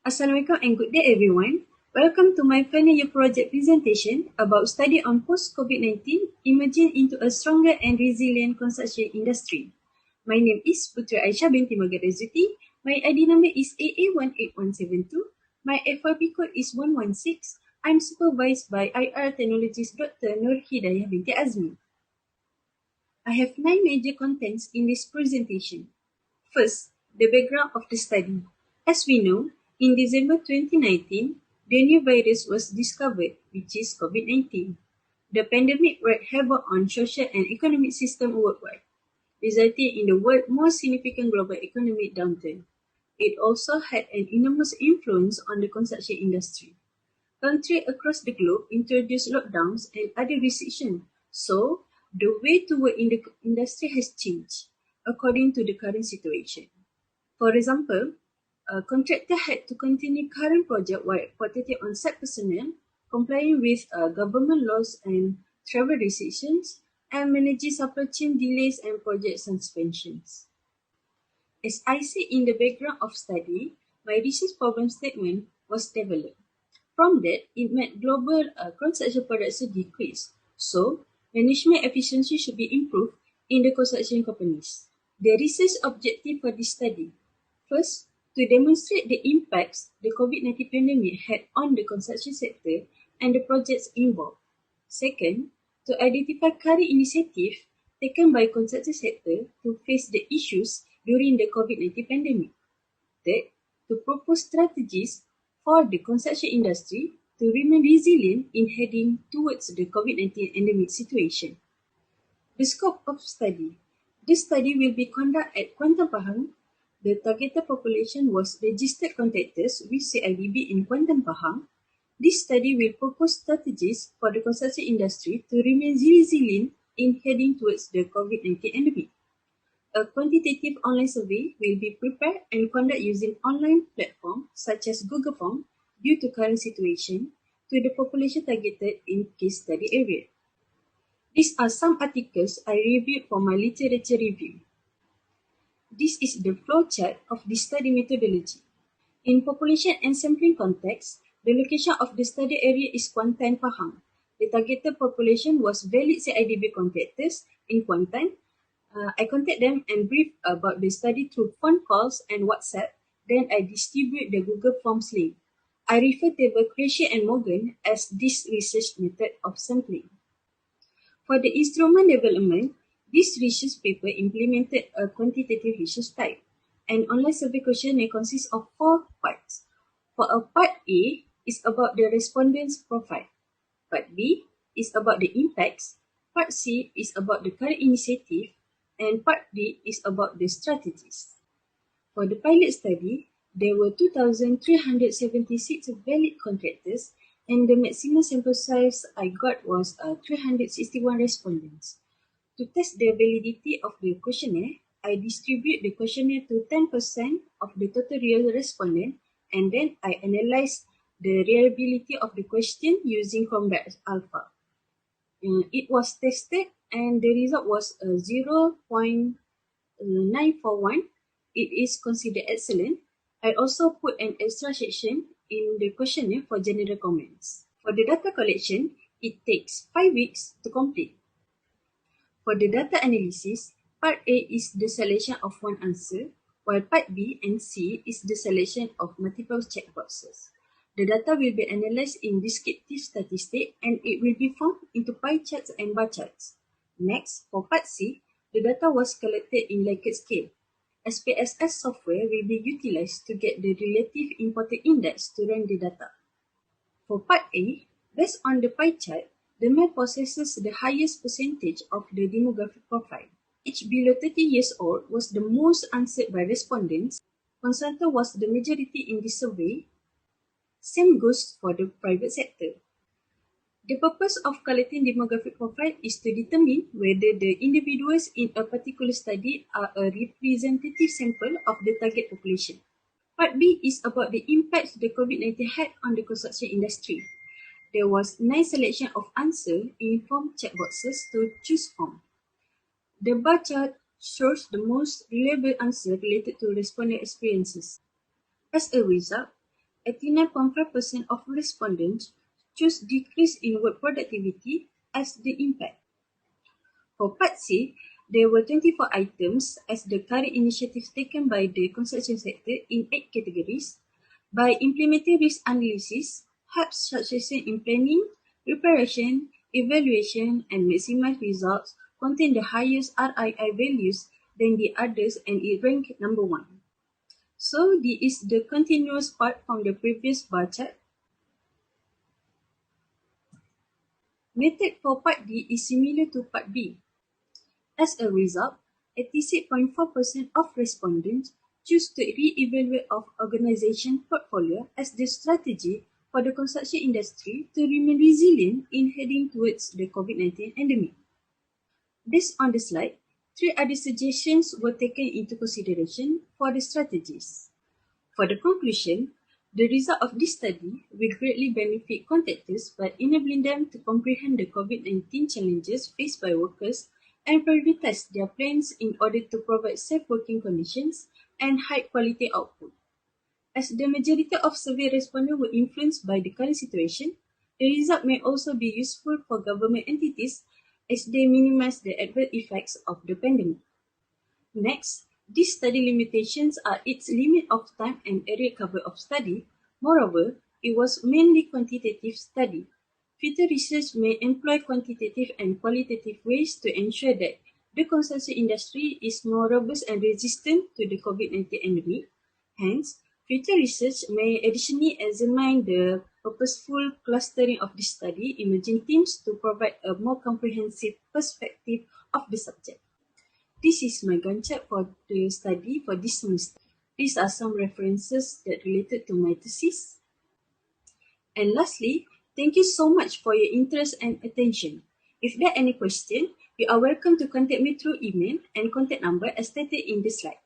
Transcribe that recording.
Assalamualaikum and good day everyone. Welcome to my final year project presentation about study on post-COVID-19 emerging into a stronger and resilient construction industry. My name is Puteri Aisyah binti Magarazuti. My ID number is AA18172. My FYP code is 116. I'm supervised by IR Technologist Dr. Nur Hidayah binti Azmi. I have 9 major contents in this presentation. First, the background of the study. As we know, in December 2019, the new virus was discovered, which is COVID-19. The pandemic wreaked havoc on social and economic system worldwide, resulting in the world's most significant global economic downturn. It also had an enormous influence on the construction industry. Countries across the globe introduced lockdowns and other restrictions, so the way to work in the industry has changed according to the current situation. For example, a contractor had to continue current project while protecting on-site personnel, complying with government laws and travel restrictions, and managing supply chain delays and project suspensions. As I said in the background of study, my research problem statement was developed. From that, it meant global construction production decreased. So, management efficiency should be improved in the construction companies. The research objective for this study. First, to demonstrate the impacts the COVID-19 pandemic had on the construction sector and the projects involved. Second, to identify current initiatives taken by construction sector to face the issues during the COVID-19 pandemic. Third, to propose strategies for the construction industry to remain resilient in heading towards the COVID-19 endemic situation. The scope of study. This study will be conducted at Kuantan Pahang. The targeted population was registered contractors with CIDB in Kuantan Pahang. This study will propose strategies for the construction industry to remain resilient in heading towards the COVID-19 endemic. A quantitative online survey will be prepared and conducted using online platforms such as Google Form due to current situation to the population targeted in case study area. These are some articles I reviewed for my literature review. This is the flowchart of the study methodology. In population and sampling context, the location of the study area is Kuantan Pahang. The targeted population was valid CIDB contractors in Kuantan. I contact them and brief about the study through phone calls and WhatsApp. Then I distribute the Google Forms link. I refer table Crashey and Morgan as this research method of sampling. For the instrument development, this research paper implemented a quantitative research type. An online survey questionnaire consists of 4 parts. For a part A is about the respondents' profile. Part B is about the impacts. Part C is about the current initiative. And part D is about the strategies. For the pilot study, there were 2,376 valid contractors and the maximum sample size I got was 361 respondents. To test the validity of the questionnaire, I distribute the questionnaire to 10% of the total real respondent and then I analyze the reliability of the question using Convex Alpha. It was tested and the result was 0.941. It is considered excellent. I also put an extra section in the questionnaire for general comments. For the data collection, it takes 5 weeks to complete. For the data analysis, part A is the selection of one answer, while part B and C is the selection of multiple checkboxes. The data will be analyzed in descriptive statistics and it will be formed into pie charts and bar charts. Next, for part C, the data was collected in Likert scale. SPSS software will be utilized to get the relative important index to run the data. For part A, based on the pie chart, the male possesses the highest percentage of the demographic profile. Age below 30 years old was the most answered by respondents. Consultant was the majority in the survey. Same goes for the private sector. The purpose of collecting demographic profile is to determine whether the individuals in a particular study are a representative sample of the target population. Part B is about the impacts the COVID-19 had on the construction industry. There was 9 selection of answers in form checkboxes to choose from. The bar chart shows the most reliable answer related to respondent experiences. As a result, 89.5% of respondents choose decrease in work productivity as the impact. For Part C, there were 24 items as the current initiatives taken by the construction sector in 8 categories. By implementing risk analysis, helps succession in planning, preparation, evaluation, and maximize results contain the highest RII values than the others and it ranked number 1. So, this is the continuous part from the previous bar chart. Method for Part D is similar to Part B. As a result, 86.4% of respondents choose to re-evaluate of organisation portfolio as the strategy for the construction industry to remain resilient in heading towards the COVID-19 endemic. Based on the slide, 3 other suggestions were taken into consideration for the strategies. For the conclusion, the result of this study will greatly benefit contractors by enabling them to comprehend the COVID-19 challenges faced by workers and prioritize their plans in order to provide safe working conditions and high quality output. As the majority of survey respondents were influenced by the current situation, the result may also be useful for government entities as they minimize the adverse effects of the pandemic. Next, these study limitations are its limit of time and area cover of study. Moreover, it was mainly quantitative study. Future research may employ quantitative and qualitative ways to ensure that the construction industry is more robust and resistant to the COVID-19 endemic. Hence, future research may additionally examine the purposeful clustering of this study emerging themes to provide a more comprehensive perspective of the subject. This is my Gantt chart for the study for this semester. These are some references that related to my thesis. And lastly, thank you so much for your interest and attention. If there are any questions, you are welcome to contact me through email and contact number as stated in this slide.